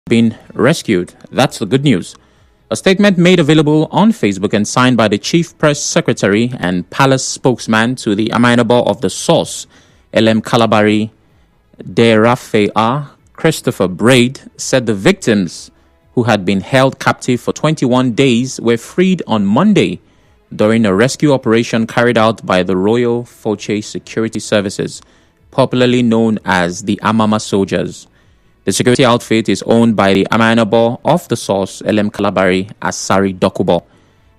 been rescued. That's the good news. A statement made available on Facebook and signed by the Chief Press Secretary and Palace spokesman to the Amayanabo of the source, LM Kalabari Derafea Christopher Braid, said the victims, who had been held captive for 21 days, were freed on Monday during a rescue operation carried out by the Royal Foche Security Services, popularly known as the Amama Soldiers. The security outfit is owned by the Amayanabo of the source, LM Kalabari Asari Dokubo.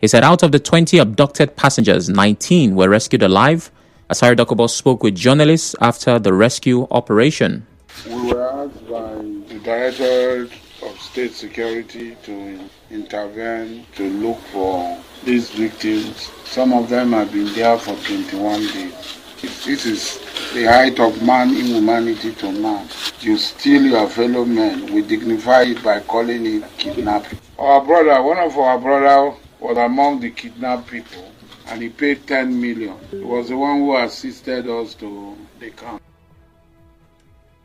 He said out of the 20 abducted passengers, 19 were rescued alive. Asari Dokubo spoke with journalists after the rescue operation. We were asked by the Director of State Security to intervene to look for these victims. Some of them have been there for 21 days. This is the height of man inhumanity to man. You steal your fellow men. We dignify it by calling it kidnapping. Our brother, one of our brothers, was among the kidnapped people, and he paid 10 million. He was the one who assisted us to the camp.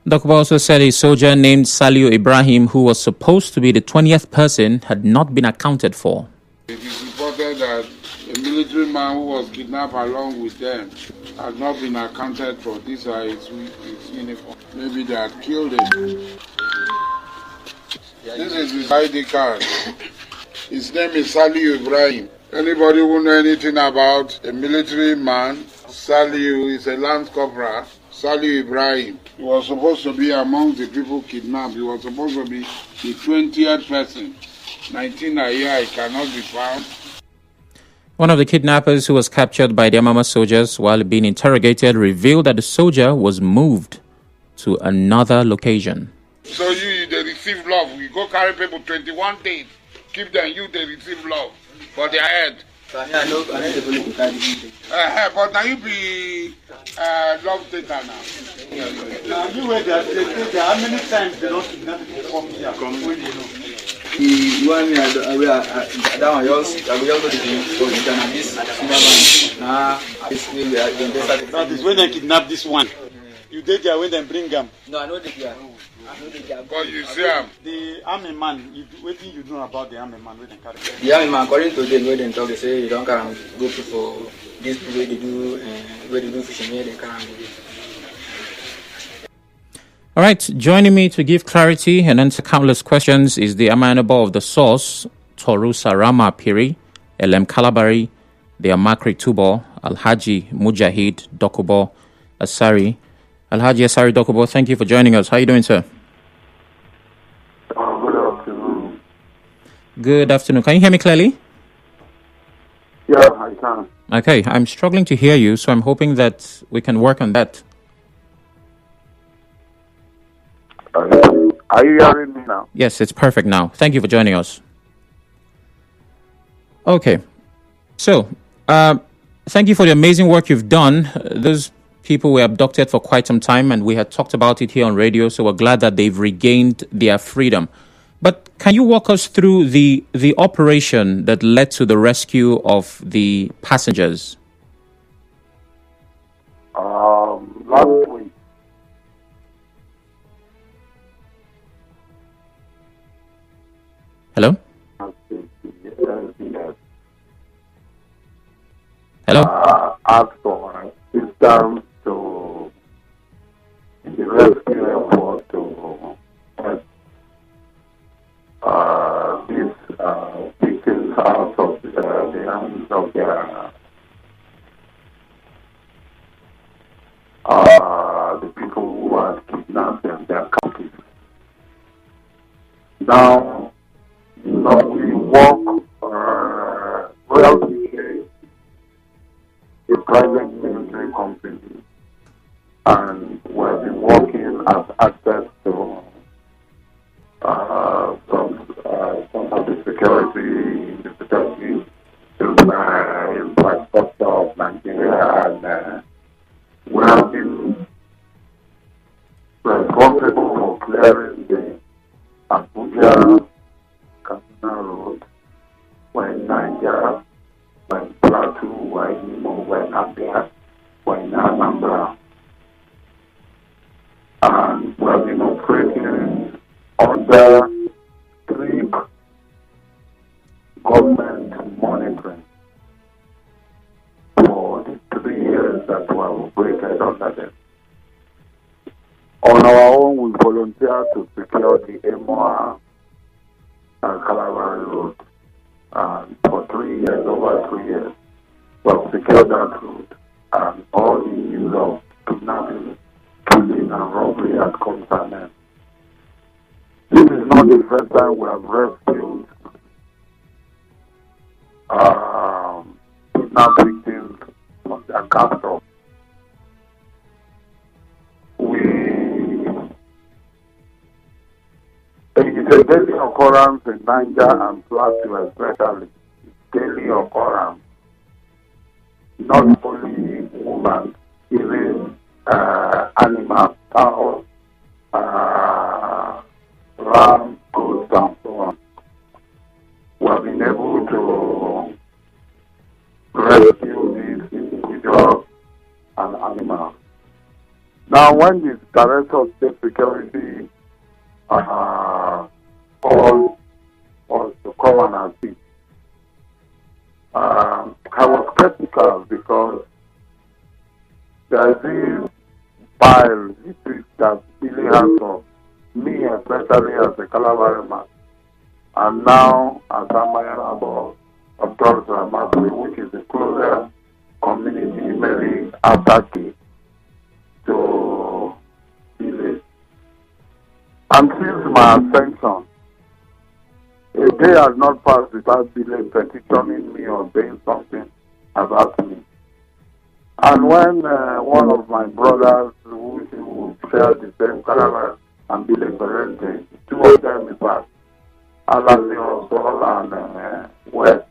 Dokubo also said a soldier named Saliu Ibrahim, who was supposed to be the 20th person, had not been accounted for. It is reported that a military man who was kidnapped along with them has not been accounted for. These are his uniform. Maybe they had killed him. This is his ID card. His name is Saliu Ibrahim. Anybody who know anything about a military man, Saliu is a lance corporal, Saliu Ibrahim. He was supposed to be among the people kidnapped. He was supposed to be the 20th person. 19 a year, he cannot be found. One of the kidnappers who was captured by the Amama soldiers while being interrogated revealed that the soldier was moved to another location. So they receive love. We go carry people 21 days. Keep them, they receive love for their head. But now you be love taker now. Now you were there, how many times they don't kidnap people from here? You want me that one yours, I will also do this. That is when they kidnap this one. You did there when they bring them. No, I know they are. But you see him. The army man, what do you know about the army man when they carry? The army man, according to them, when they talk, they say you don't can go for this way they do fishing here, they can't go. All right, joining me to give clarity and answer countless questions is the Amayanabo of the source, Torusarama Piri, LM Kalabari, the Amakri Tubo, Alhaji Mujahid Dokubo Asari. Alhaji Asari Dokubo, thank you for joining us. How are you doing, sir? Good afternoon. Good afternoon. Can you hear me clearly? Yeah, I can. Okay, I'm struggling to hear you, so I'm hoping that we can work on that. Are you hearing me now? Yes, it's perfect now. Thank you for joining us. Okay, so thank you for the amazing work you've done. Those people were abducted for quite some time, and we had talked about it here on radio, so we're glad that they've regained their freedom. But can you walk us through the operation that led to the rescue of the passengers? Last week. Hello? Hello? Asked for assistance to the rescue effort to these victims out of the hands of the people who are kidnapped and their captives. Now, we work royalty, a private military company, and we've been working as access to some of the security difficulties to infrastructure of Nigeria, and we have been responsible for clearing the Abuja Kaduna Road, when Nigeria, when Plateau, when Imo, when Abia, when Anambra. And we have been operating under to secure the Emoa and Calabar road for 3 years, over 3 years. Well, secure that road and all the use of kidnapping, killing, and robbery has come to an end. This is not the first time we have rescued kidnapped victims from their captors. It's a daily occurrence in Niger and Plateau especially. Daily occurrence. Not only women, even animals, cows, rams, goats, and so on. We have been able to rescue these individuals and animals. Now, when the Director of State Security called us to come and assist, I was skeptical because there is this pile that really has of me, especially as a Calabar man, and now as Amayanabo of Torusarama, which is the closest community, maybe Asari, to village. And since my ascension, a day has not passed without village petitioning me or saying something about me. And when one of my brothers who share the same Calabar and village parenting, two of them in fact, Alhaji also and West,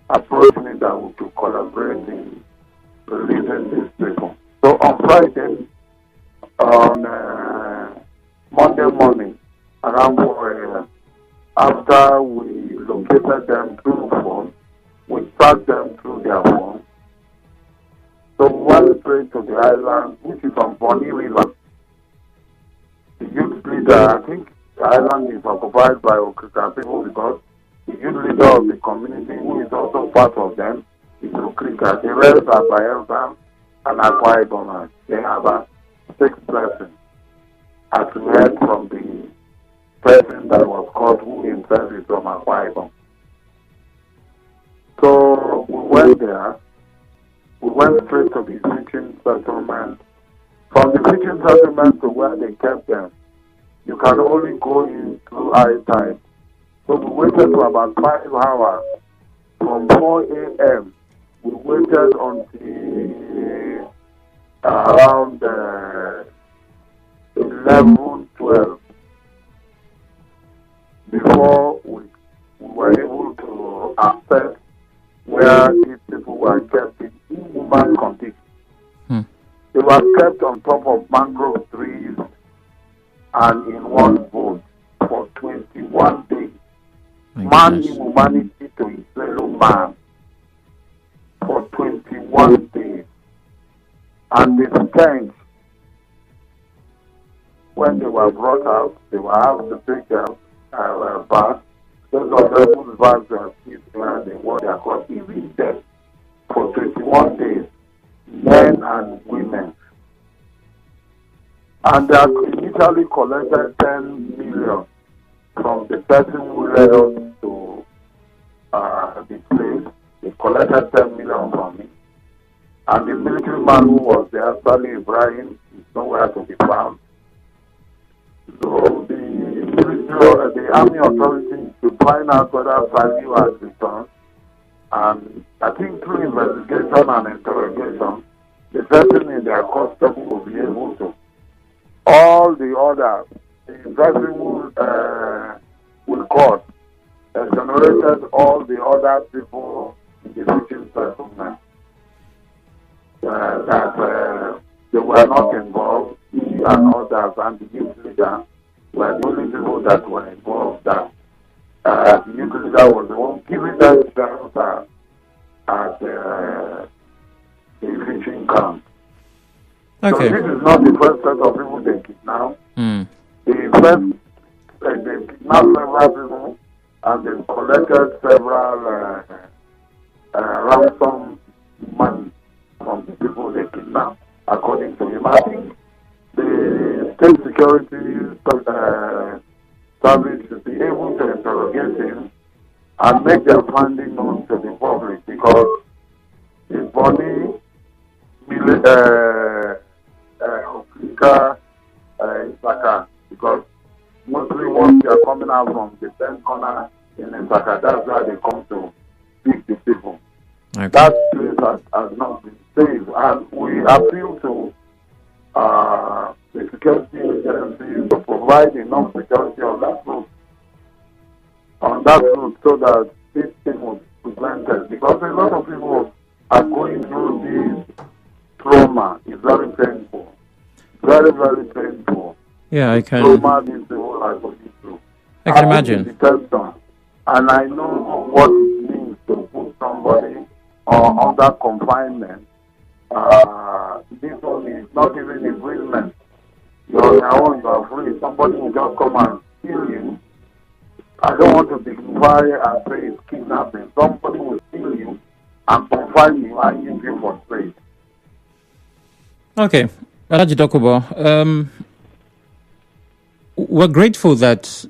approached me that we could collaborate in releasing these people. So on Friday, on Monday morning, around 4 a.m., after we located them through phone, we tracked them through their phone. So we went straight to the island, which is on Bonny River. The youth leader, I think the island is occupied by Okrika people because the youth leader of the community, who is also part of them, is Okrika. The rest are Bayelsa and Akwa Ibom. They have 6 persons. As we heard from the person that was caught, who himself is from Akwa Ibom. So we went there. We went straight to the fishing settlement. From the fishing settlement to where they kept them, you can only go in through high tide. So we waited for about 5 hours. From 4 a.m., we waited until around 11, 12 before we were able to access where these people were kept in inhuman condition. They were kept on top of mangrove trees and in one boat for 21 days. Man inhumanity to his fellow man for 21 days. And the stench, when they were brought out, they were asked to take a bath. Those of them whose baths were still they were caught even dead for 21 days, men and women. And they had initially collected 10 million from the person who led us to the place. They collected 10 million from me. And the military man who was there, Asari Ibrahim, is nowhere to be found. So the army authorities to find out whether value has returned. And I think through investigation and interrogation, the person in their custody will be able to. All the others, the person will court, exonerated all the other people in the fishing settlement that they were not involved, he and others, and the youth leader were the only people that were involved. That the youth leader was the one giving them shelter at the fishing camp. Okay. So this is not the first set of people they kidnap. The first, they kidnapped several people and they collected several ransom money from the people they kidnapped, according to him. I think the state security service should be able to interrogate him and make their finding known to the public because his body, Isaka, because mostly once they are coming out from the 10th corner in Isaka, that's where they come to speak to people. Okay. That place has not been safe, and we appeal to the security agencies to provide enough security on that route so that this thing will be prevented. Because a lot of people are going through this trauma. It's very painful. Very, very painful. Yeah, I can. Trauma these people are going through. I can imagine. Detention, and I know what it means to put somebody under confinement. This one is not even imprisonment. You're on your own, you are free. Somebody will just come and kill you. I don't want to dignify and say it's kidnapping. Somebody will kill you and confine you and use you for trade. Okay. Alhaji Dokubo, we're grateful that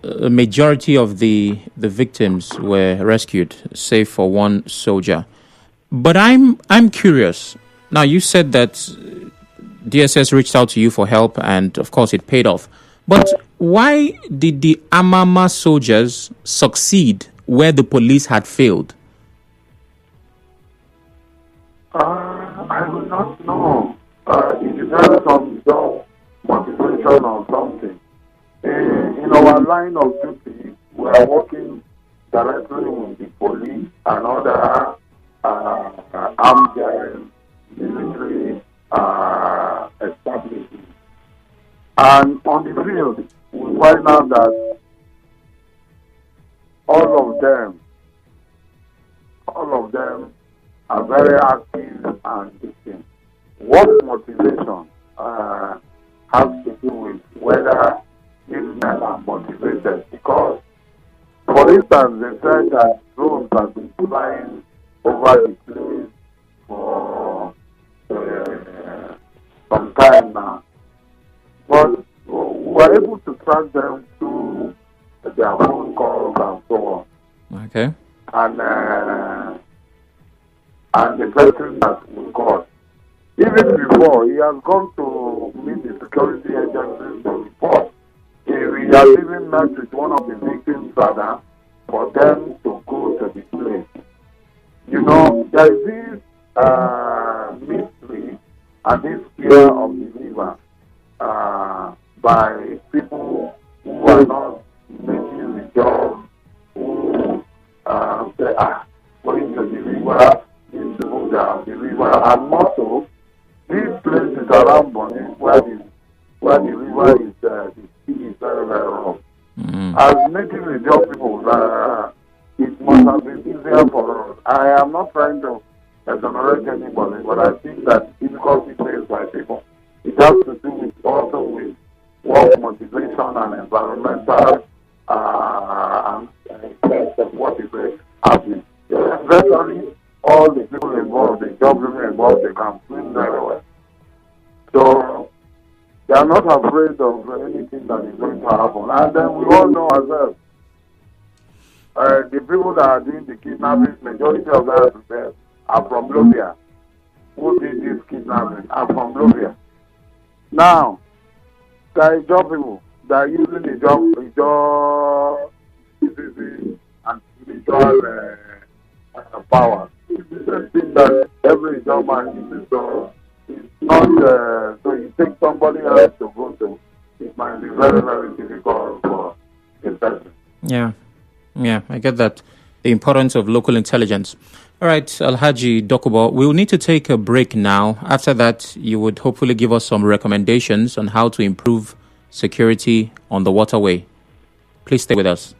a majority of the victims were rescued, save for one soldier. But I'm curious. Now, you said that DSS reached out to you for help, and of course, it paid off. But why did the Amama soldiers succeed where the police had failed? I will not know. It depends on some motivation or something. In our line of duty, we are working directly with the police and other armed military establishments. And on the field, we find out that all of them are very active and distinct. What motivation has to do with whether these men are motivated? Because, for instance, they said that drones have been flying over the place for some time now. But we were able to track them through their phone calls and so on. Okay. And the person that we got, even before, he has gone to meet the security agencies to report. He has even met with one of the victims' father for them to go to the place. You know, there is this mystery and this fear of the river by people who are not making the job, who say, going to the river, these people that are the river, and also these places around Bonny where the river is, the sea is very, very rough. As native job people, it must have been easier for us. I am not trying to exonerate anybody, but I think that difficulty faced by people, it has to do with also with work motivation and environmental and what is happening. Especially all the people involved, the job people involved, they can swim very well. So they are not afraid of anything that is going to happen. And then we all know ourselves. The people that are doing the kidnapping, majority of them are from Lobia. Who did this kidnapping are from Lobia. Now, there are job people that are using the job and spiritual power. It's the same thing that every job man uses. So it's not, so you take somebody else to go to, it might be very, very difficult for a person. Yeah, I get that. The importance of local intelligence. All right, Alhaji Dokubo, we'll need to take a break now. After that, you would hopefully give us some recommendations on how to improve security on the waterway. Please stay with us.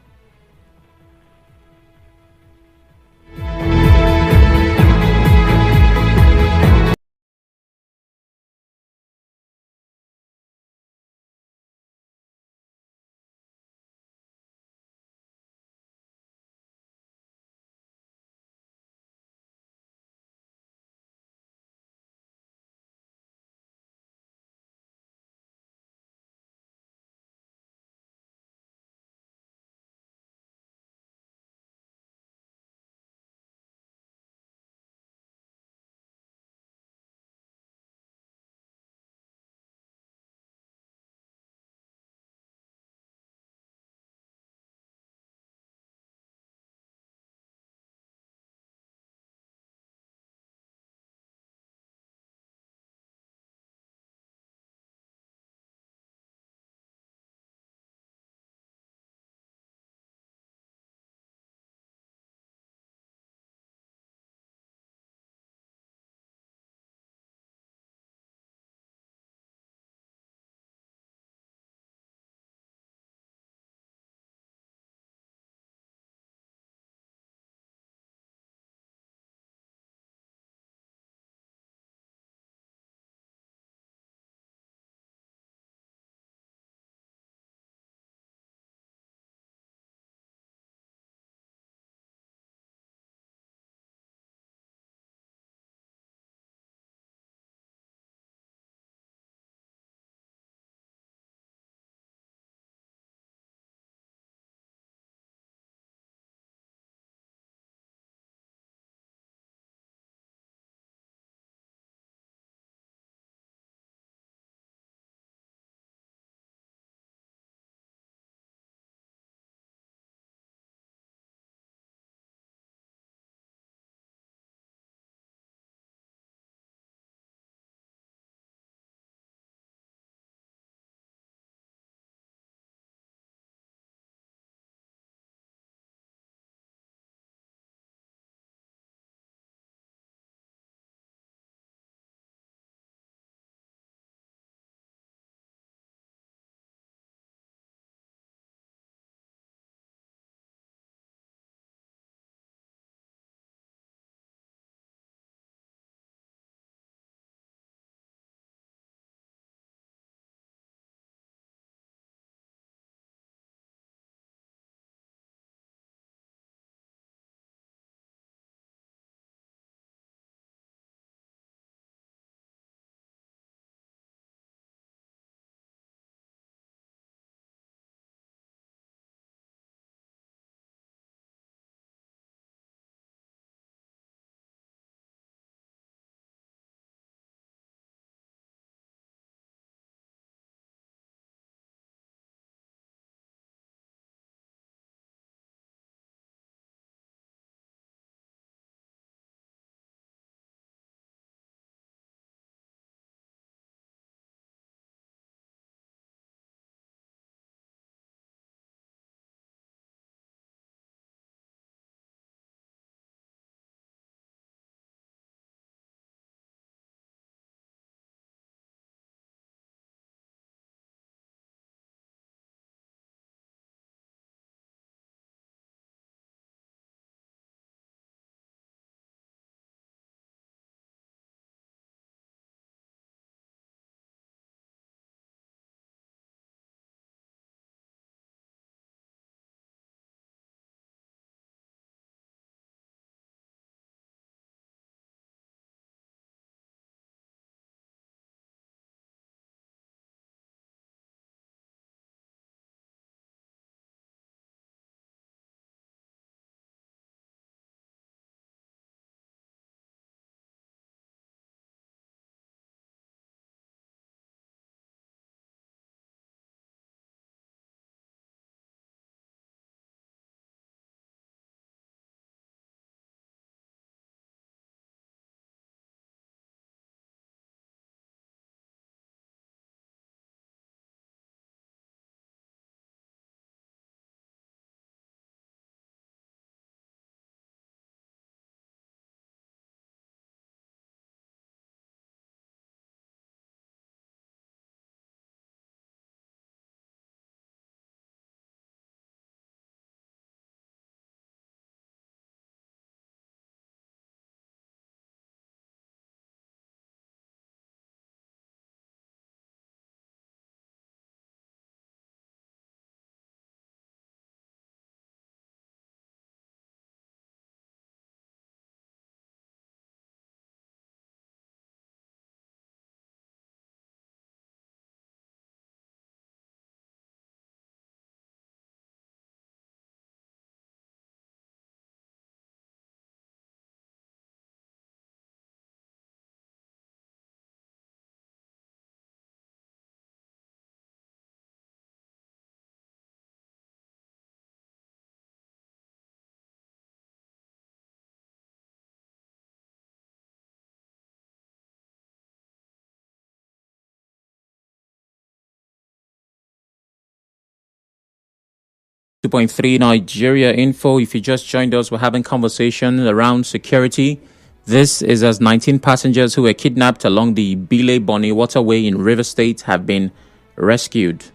2.3 Nigeria Info. If you just joined us, we're having conversation around security. This is as 19 passengers who were kidnapped along the Bile-Bonny Waterway in River State have been rescued.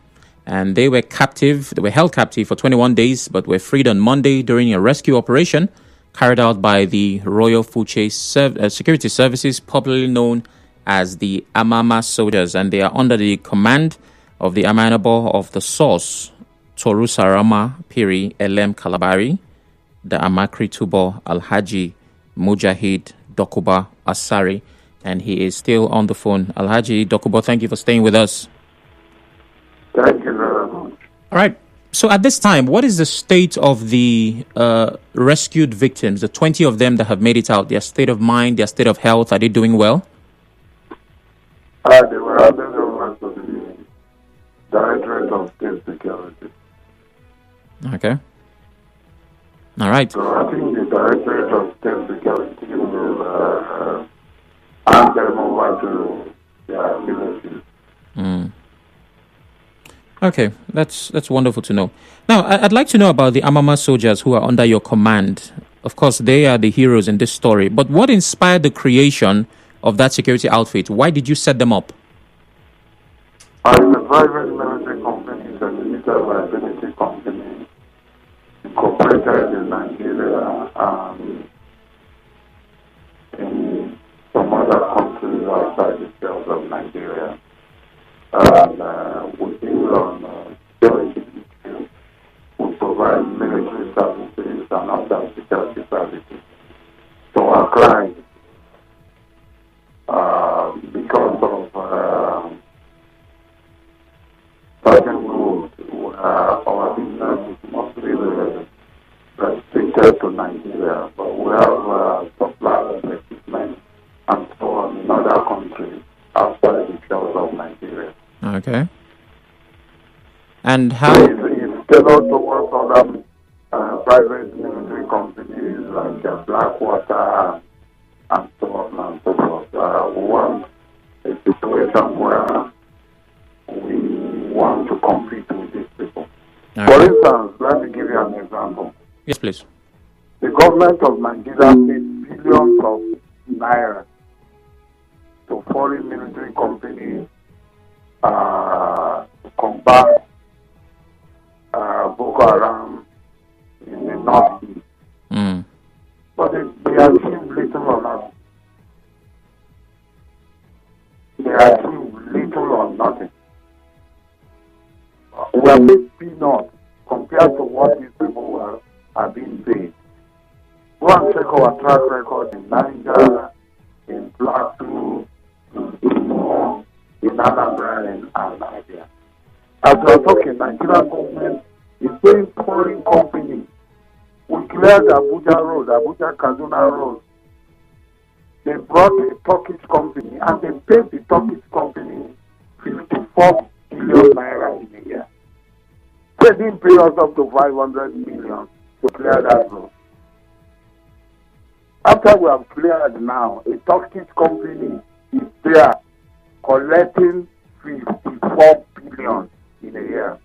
And they were held captive for 21 days, but were freed on Monday during a rescue operation carried out by the Royal Fuche Security Services, popularly known as the Amama soldiers. And they are under the command of the Amayanabo of the Source, Torusarama Piri Elem Kalabari, the Amakri Tubo Alhaji Mujahid Dokubo Asari, and he is still on the phone. Alhaji Dokubo, thank you for staying with us. Thank you very much. All right. So at this time, what is the state of the rescued victims, the 20 of them that have made it out, their state of mind, their state of health? Are they doing well? They were under the rest of the Directorate of State Security. Okay. All right. So I think the Directorate of State Security will hand them over to their villages. Okay, that's wonderful to know. Now, I'd like to know about the Amama soldiers who are under your command. Of course, they are the heroes in this story. But what inspired the creation of that security outfit? Why did you set them up? It's a private military company, it's a military liability company, incorporated in Nigeria and in some other countries outside the shores of Nigeria. And we deal on security issues. We provide military services and other security services to our clients. Because of certain rules, our business is mostly restricted to Nigeria, but we have supplies of equipment and so on in other countries outside the shores of Nigeria. Okay. And how? It's tailored towards other private military companies like Blackwater and so on and so forth. We want a situation where we want to compete with these people. Okay. For instance, let me give you an example. Yes, please. The government of Nigeria paid billions of naira to foreign military companies to combat Boko Haram in the northeast. But they achieved little or nothing. They achieved little or nothing. We are paid peanuts compared to what these people are being paid. Go and check our track record in Niger, in Plateau, in Imo, in Anambra, and Nigeria. As we are talking, Nigerian government is paying foreign companies. We cleared Abuja Road, Abuja Kaduna Road. They brought a Turkish company and they paid the Turkish company 54 billion naira in a year. They didn't pay us up to 500 million to clear that road. After we have cleared now, a Turkish company is there collecting 54 billion in a year.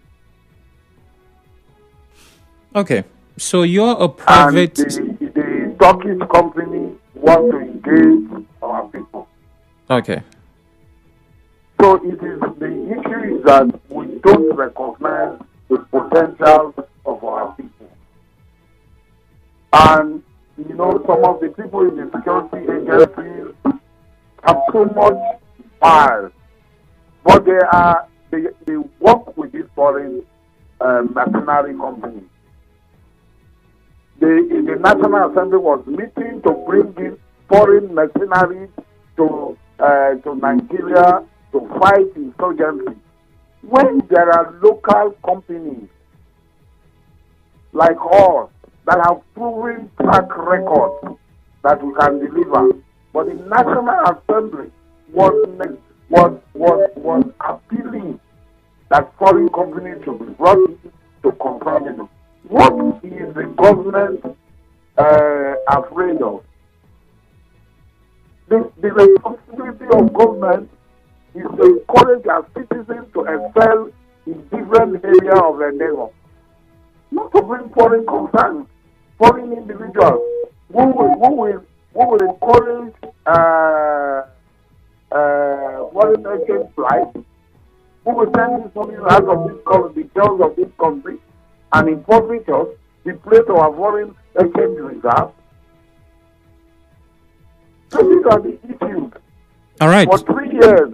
Okay, so you're a private... And the Turkish company wants to engage our people. Okay. So the issue is that we don't recognize the potential of our people. And, you know, some of the people in the security agencies have so much fire, but they work with these foreign mercenary companies. The National Assembly was meeting to bring in foreign mercenaries to Nigeria to fight insurgency. When there are local companies like us that have proven track record that we can deliver, but the National Assembly was appealing that foreign companies should be brought in to confront it. What is the government afraid of? The responsibility of government is to encourage our citizens to excel in different areas of their endeavor. Not to to bring foreign concerns, foreign individuals who will encourage foreign exchange flights, who will send this money out of this country, the jails of this country, and impoverish us, deplete our foreign exchange reserve. So these are the issues. All right. For 3 years,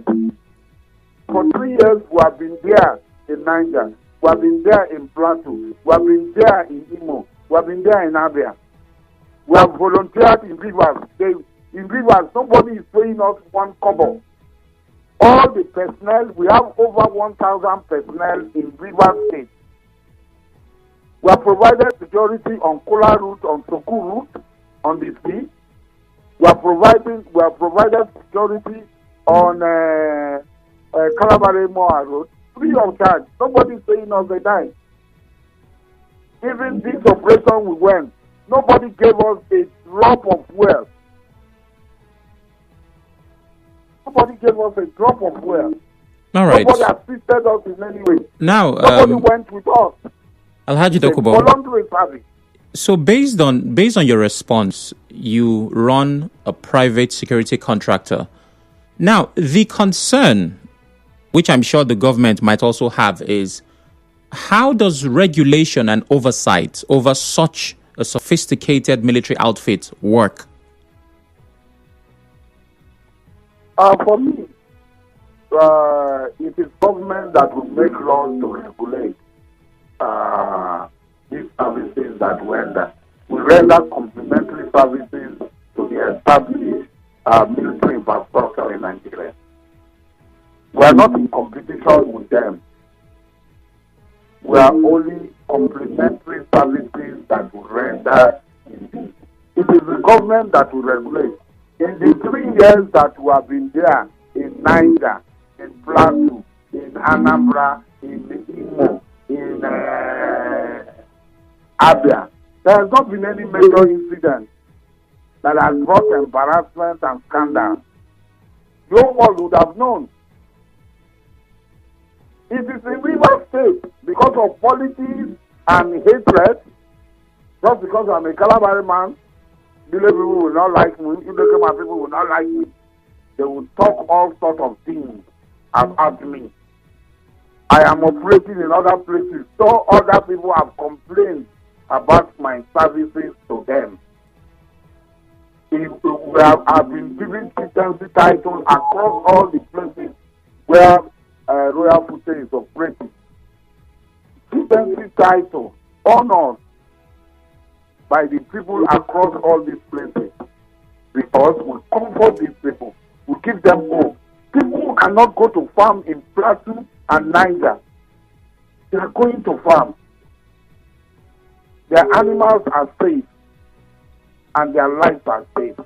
we have been there in Niger, we have been there in Plateau, we have been there in Imo, we have been there in Abia. We have volunteered in rivers. In rivers, nobody is paying us one kobo. All the personnel, we have over 1,000 personnel in river states. We have provided security on Kola route, on Soku route, on the sea. We have provided security on Kalabare Moa road, free of charge. Nobody is paying us a dime. Even this operation we went, nobody gave us a drop of fuel. Nobody gave us a drop of fuel. All right. Nobody assisted us in any way. Now, nobody went with us. Alhaji Dokubo. Voluntary service. So based on your response, you run a private security contractor. Now, the concern, which I'm sure the government might also have, is how does regulation and oversight over such a sophisticated military outfit work? For me, it is government that will make laws to regulate these services that render. We render complementary services to the established military infrastructure in Nigeria. We are not in competition with them. We are only complementary services that will render indeed. It is the government that will regulate. In the 3 years that we have been there, in Niger, in Plateau, in Anambra, in Imo, in Abia, there has not been any major incident that has brought embarrassment and scandal. No one would have known. It is a river state because of politics and hatred. Just because I'm a Calabari man, village people will not like me, Idokema people will not like me. They will talk all sorts of things about me. I am operating in other places, so other people have complained about my services to them. I've been given chieftaincy titles across all the places where Royal Fute is operating. Chieftaincy title honored by the people across all these places, because we comfort these people, we give them hope. People who cannot go to farm in Plateau and Niger, they are going to farm. Their animals are safe and their lives are safe.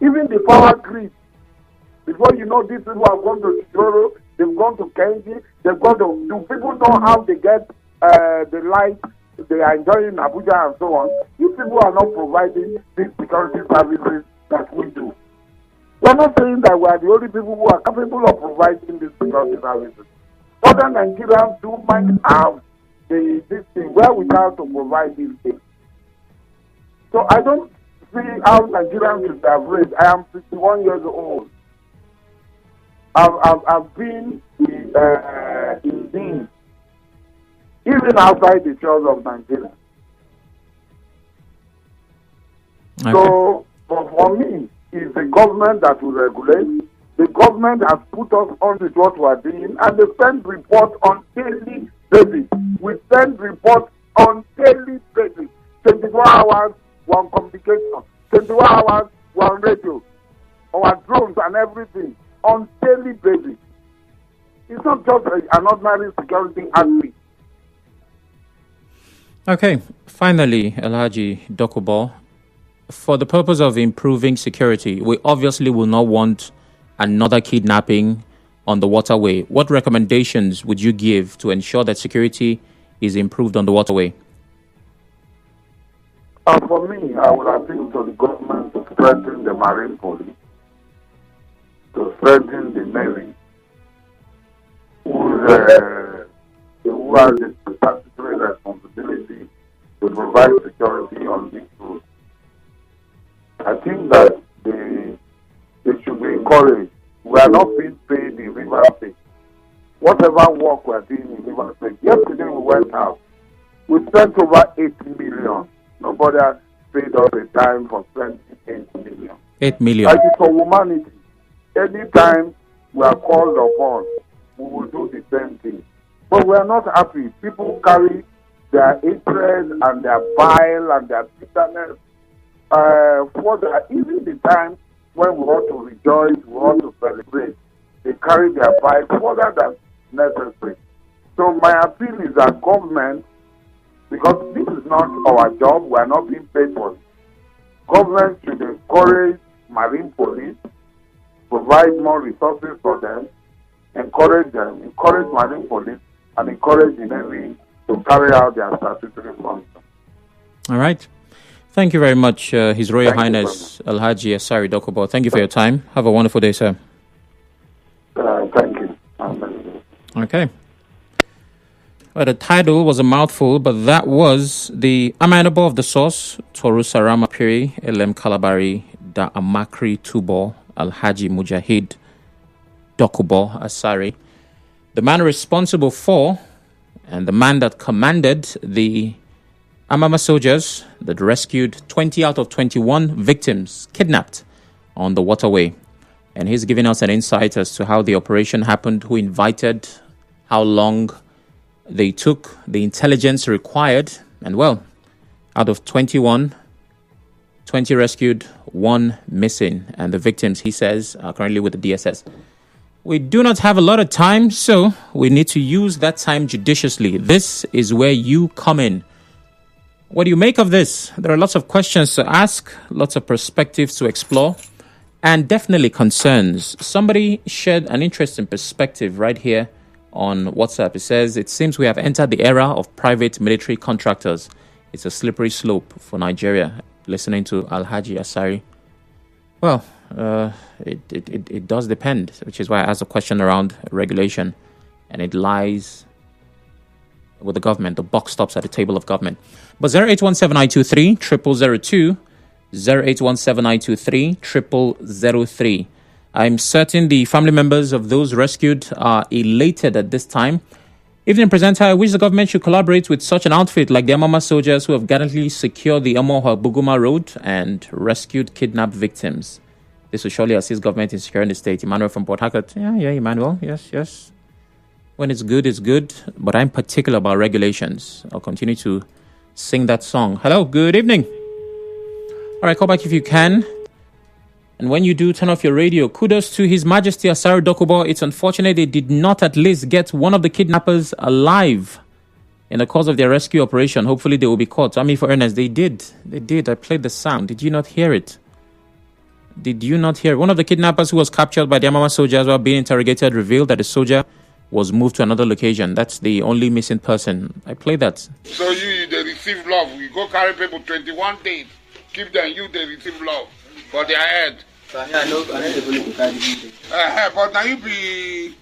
Even the power grid, before you know, these people have gone to Chitoro, they've gone to Kenji, they've gone to, do people know how they get the light they are enjoying in Abuja and so on? These people are not providing these security services that we do. We're not saying that we are the only people who are capable of providing these security services. Other Nigerians do might have this thing where we have to provide these things. So I don't see how Nigerians should be afraid. I am 61 years old. I've been in these, even outside the shores of Nigeria. Okay. So, for me, it's the government that will regulate. The government has put us on with what we are doing, and they send reports on daily basis. We send reports on daily basis. 24 hours, one communication. 24 hours, one radio. Our drones and everything on daily basis. It's not just an ordinary security outfit. Okay, finally, Alhaji Dokubo, for the purpose of improving security, we obviously will not want another kidnapping on the waterway. What recommendations would you give to ensure that security is improved on the waterway? For me, I would appeal to the government to strengthen the marine police, to strengthen the Navy, who has the statutory responsibility provide security on this road. I think that they should be encouraged. We are not being paid in River State. Whatever work we are doing in River State. Yesterday we went out. We spent over 8 million. Nobody has paid us a time for spending 8 million. 8 million. Like it's for humanity. Anytime we are called upon, we will do the same thing. But we are not happy. People carry their hatred and their bile and their bitterness further. Even the time when we want to rejoice, we want to celebrate, they carry their bile further than necessary. So my appeal is that government, because this is not our job, we are not being paid for it. Government should encourage marine police, provide more resources for them, encourage marine police, and encourage the Navy to carry out their statutory function. All right. Thank you very much, His Royal Highness Alhaji Asari Dokubo. Thank you for your time. Have a wonderful day, sir. Thank you. Okay. Well, the title was a mouthful, but that was the Amayanabo of the source, Torusarama Piri, Elem Kalabari, Da Amakri Tubo, Alhaji Mujahid, Dokubo Asari. The man responsible for, and the man that commanded the Amama soldiers that rescued 20 out of 21 victims kidnapped on the Waterway. And he's giving us an insight as to how the operation happened, who invited, how long they took, the intelligence required, and well, out of 21, 20 rescued, 1 missing, and the victims, he says, are currently with the DSS. We do not have a lot of time, so we need to use that time judiciously. This is where you come in. What do you make of this? There are lots of questions to ask, lots of perspectives to explore, and definitely concerns. Somebody shared an interesting perspective right here on WhatsApp. It says, it seems we have entered the era of private military contractors. It's a slippery slope for Nigeria. Listening to Alhaji Asari. Well, it does depend, which is why I asked a question around regulation. And it lies with the government. The buck stops at the table of government. But 0817-923-0002, 0817-923-0003. I'm certain the family members of those rescued are elated at this time. Evening presenter, I wish the government should collaborate with such an outfit like the Amama soldiers who have gallantly secured the Amoha-Buguma Road and rescued kidnapped victims. This will surely assist government in securing the state. Emmanuel from Port Harcourt. Yeah, Emmanuel. Yes. When it's good, it's good. But I'm particular about regulations. I'll continue to sing that song. Hello, good evening. All right, call back if you can. And when you do, turn off your radio. Kudos to His Majesty Asari Dokubo. It's unfortunate they did not at least get one of the kidnappers alive in the course of their rescue operation. Hopefully they will be caught. I mean, for earnest, they did. I played the sound. Did you not hear it? One of the kidnappers who was captured by the Amama soldiers while being interrogated revealed that the soldier was moved to another location. That's the only missing person. I played that. So they receive love. We go carry people 21 days. Keep them, they receive love for their head. I know the police to carry the but now you be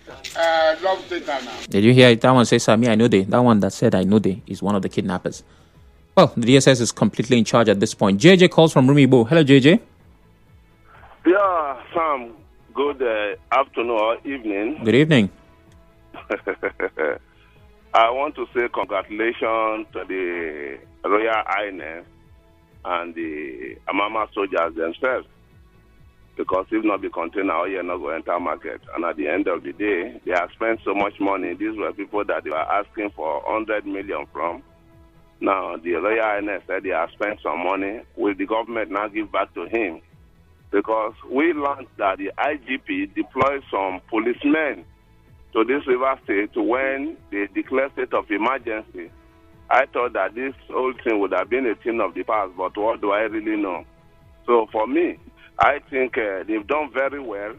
love data now. Did you hear it? That one says, Sami, I know they. That one that said, I know they, is one of the kidnappers. Well, the DSS is completely in charge at this point. JJ calls from Rumibo. Hello, JJ. Yeah, Sam. Good afternoon or evening. Good evening. I want to say congratulations to the Royal Highness and the Amama soldiers themselves. Because if not be container, oil not going to enter market. And at the end of the day, they have spent so much money. These were people that they were asking for 100 million from. Now, the Royal Highness said they have spent some money. Will the government now give back to him? Because we learned that the IGP deployed some policemen to this river state when they declared state of emergency. I thought that this whole thing would have been a thing of the past, but what do I really know? So for me, I think they've done very well,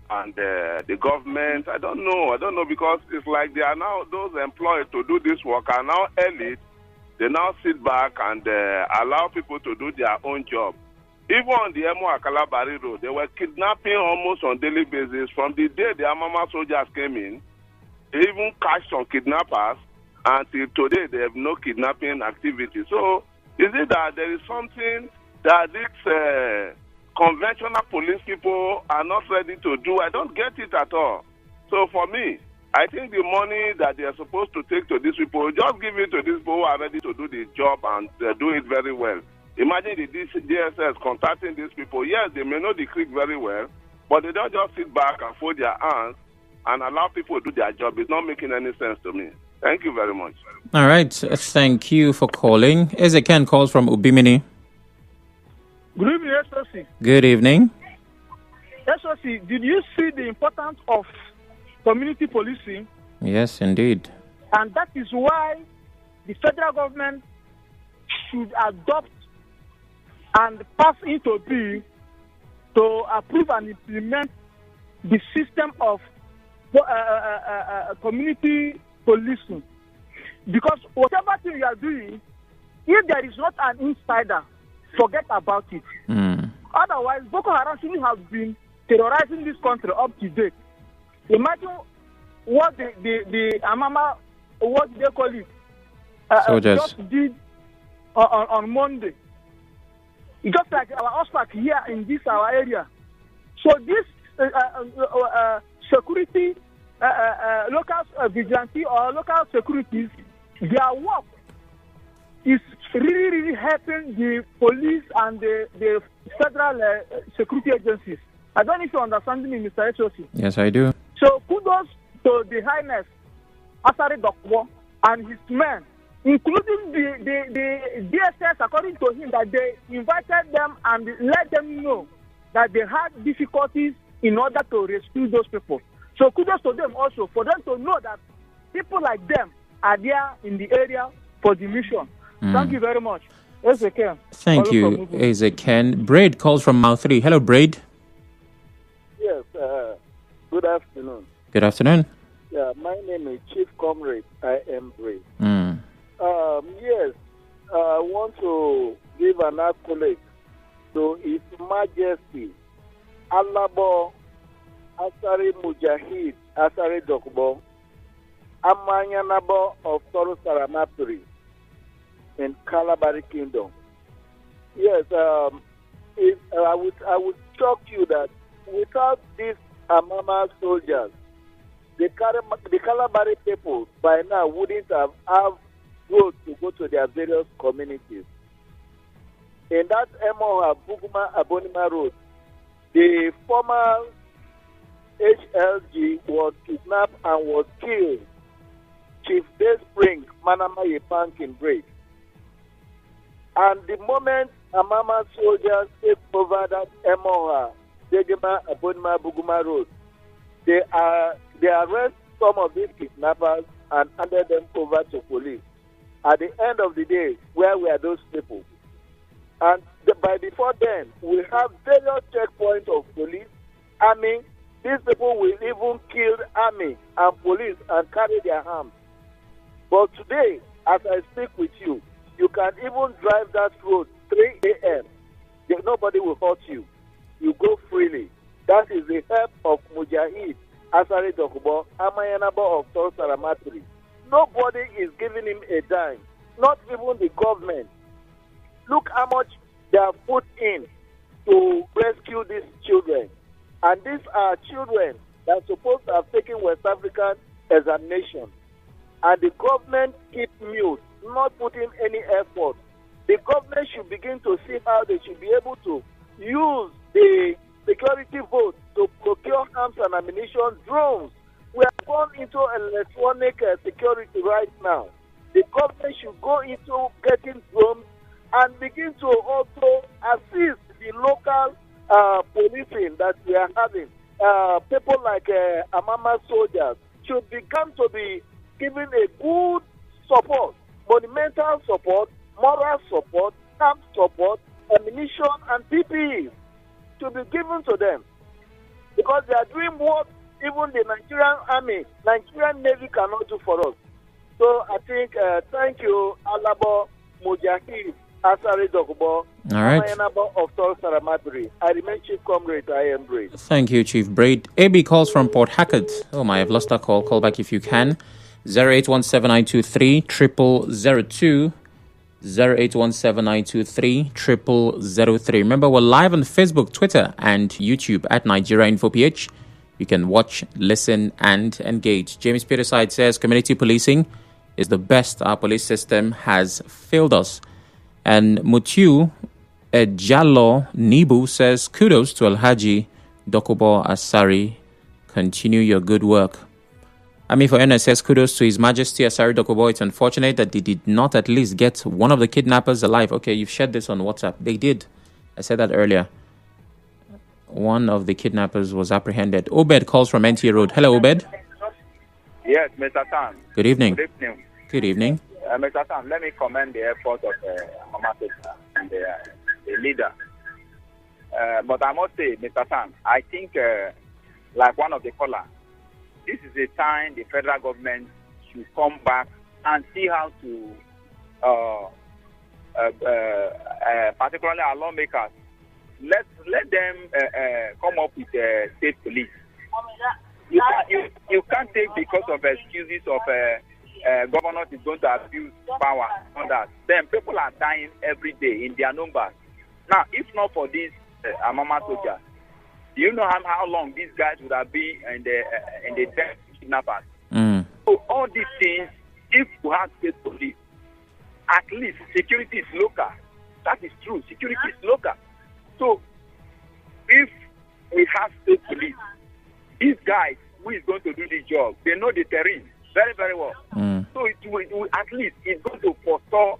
and the government, I don't know, because it's like they are now, those employed to do this work are now elite. They now sit back and allow people to do their own job. Even on the Emo Akalabari Road, they were kidnapping almost on daily basis. From the day the Amama soldiers came in, they even catch some kidnappers. Until today, they have no kidnapping activity. So Is it that there is something that these conventional police people are not ready to do? I don't get it at all. So for me, I think the money that they are supposed to take to these people, just give it to these people who are ready to do the job and do it very well. Imagine the DSS contacting these people. Yes, they may know the creek very well, but they don't just sit back and fold their hands and allow people to do their job. It's not making any sense to me. Thank you very much. All right. Thank you for calling. Ezekiel calls from Ubimini. Good evening, SOC. Good evening. SOC, did you see the importance of community policing? Yes, indeed. And that is why the federal government should adopt and pass into bill to approve and implement the system of community policing. Because whatever thing you are doing, if there is not an insider, forget about it. Otherwise, Boko Haram shouldn't have been terrorizing this country up to date. Imagine what the Amama, what they call it, soldiers just did on Monday. It's just like our OSPAC here in this our area. So this security, local vigilante or local securities, their work is really helping the police and the federal security agencies. I don't know if you understand me, Mr. HOC. Yes, I do. So kudos to the Highness Asari Dokubo and his men, including the DSS, according to him, that they invited them and let them know that they had difficulties in order to rescue those people. So kudos to them also, for them to know that people like them are there in the area for the mission. Thank you very much. Ezekiel. Thank you, Ezekiel. Braid calls from Mount 3. Hello, Braid. Yes, good afternoon. Good afternoon. Yeah, my name is Chief Comrade. I am Braid. Yes, I want to give an accolade to His Majesty Alabo Asari Mujahid Asari Dokubo Amayanabo of Torusarama in Kalabari Kingdom. Yes, I would shock you that without these Amama soldiers, the Kalabari people by now wouldn't have roads to go to their various communities. In that Emoha Buguma Abonima Road, the former HLG was kidnapped and was killed. Chief Dayspring Manama Yepankin Break. And the moment Amama soldiers take over that Emoha, Degema, Abonima, Buguma Road, they arrest some of these kidnappers and handed them over to police. At the end of the day, where were those people? And by before then, we have various checkpoints of police, army. These people will even kill army and police and carry their arms. But today, as I speak with you, you can even drive that road 3 a.m. Nobody will hurt you. You go freely. That is the help of Mujahid Asari Dokubo, Amayanabo of Torusarama. Nobody is giving him a dime, not even the government. Look how much they have put in to rescue these children. And these are children that are supposed to have taken West African examination. And the government keep mute, not putting any effort. The government should begin to see how they should be able to use the security vote to procure arms and ammunition, drones. We are going into electronic security right now. The government should go into getting drones and begin to also assist the local policing that we are having. People like Amama soldiers should begin to be given a good support, monumental support, moral support, arms support, ammunition, and PPEs to be given to them. Because they are doing what even the Nigerian Army, Nigerian Navy cannot do for us. So I think, thank you, Alabo Mujahid Asari Dokubo, all right. Amayanabo of Torusarama. I remain Chief Comrade. I am Braid. Thank you, Chief Braid. AB calls from Port Hackett. Oh my, I've lost that call. Call back if you can. 08179230002. 0817-923-0003. Remember, we're live on Facebook, Twitter, and YouTube at Nigeria Info PH. You can watch, listen, and engage. James Peterside says community policing is the best. Our police system has failed us. And Mutiu Ejalo Nibu says kudos to Alhaji, Dokubo, Asari. Continue your good work. Ami Foyena says kudos to His Majesty Asari Dokubo. It's unfortunate that they did not at least get one of the kidnappers alive. Okay, you've shared this on WhatsApp. They did. I said that earlier. One of the kidnappers was apprehended. Obed calls from NTA Road. Hello, Obed. Yes, Mr. Tan. Good evening. Good evening. Good evening. Mr. Tan, let me commend the effort of Mama and the leader. But I must say, Mr. Tan, I think, like one of the callers, this is a time the federal government should come back and see how to, particularly our lawmakers, let them come up with state police. You can't take because of excuses of government is going to abuse power on that. Then people are dying every day in their numbers. Now, if not for these Amama soldiers, do you know how long these guys would have been in the death kidnappers? So all these things, if we have state police, at least security is local. That is true. Security is local. So if we have state police, these guys who is going to do the job, they know the terrain very, very well. So it will at least it's going to forestall,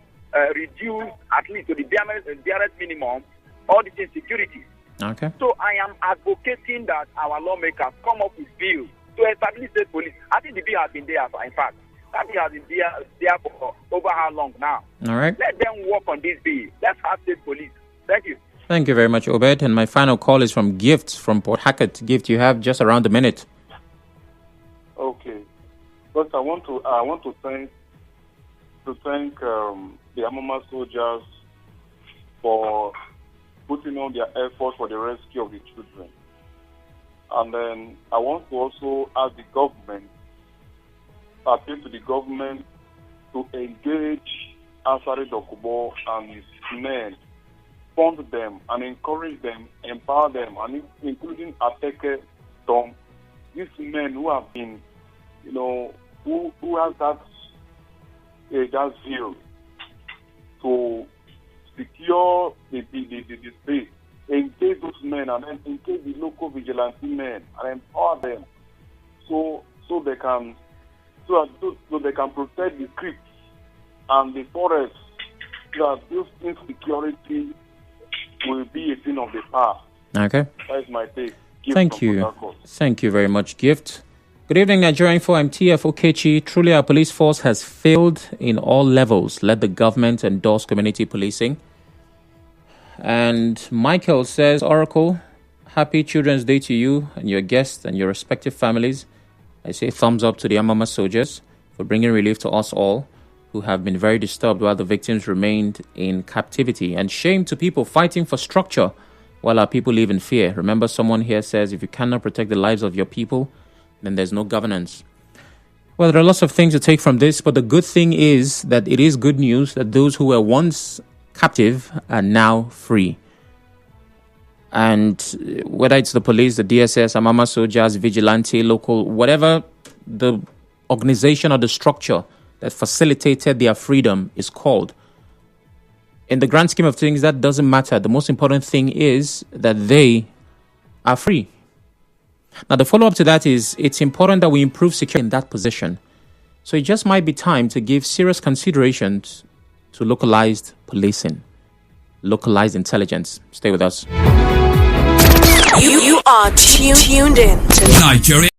reduce at least to the barest minimum all these insecurities. Okay. So I am advocating that our lawmakers come up with bills to establish state police. I think the bill has been there, in fact. That bill has been there for over how long now? All right. Let them work on this bill. Let's have state police. Thank you. Thank you very much, Obed. And my final call is from Gift from Port Hackett. Gift, you have just around a minute. Okay. First, I want to thank the Amama soldiers for putting on their effort for the rescue of the children. And then I want to also ask the government, appeal to the government to engage Asari Dokubo and his men, fund them and encourage them, empower them, and including Ateke Tom, these men who have been, who has that zeal to secure the space, engage those men and then engage the local vigilante men and empower them so they can protect the creeks and the forests, so that this insecurity will be a thing of the past. Okay. That is my take. Thank you. Thank you very much, Gift. Good evening, Nigeria Info. I'm TF Okechi. Truly, our police force has failed in all levels. Let the government endorse community policing. And Michael says, Oracle, happy Children's Day to you and your guests and your respective families. I say thumbs up to the Amama soldiers for bringing relief to us all who have been very disturbed while the victims remained in captivity. And shame to people fighting for structure while our people live in fear. Remember, someone here says, if you cannot protect the lives of your people, then there's no governance. Well, there are lots of things to take from this, but the good thing is that it is good news that those who were once captive are now free. And whether it's the police, the DSS, Amama soldiers, vigilante, local, whatever the organization or the structure that facilitated their freedom is called, in the grand scheme of things, that doesn't matter. The most important thing is that they are free. Now, the follow-up to that is it's important that we improve security in that position. So it just might be time to give serious consideration to localized policing, localized intelligence. Stay with us. You are tuned in to Nigeria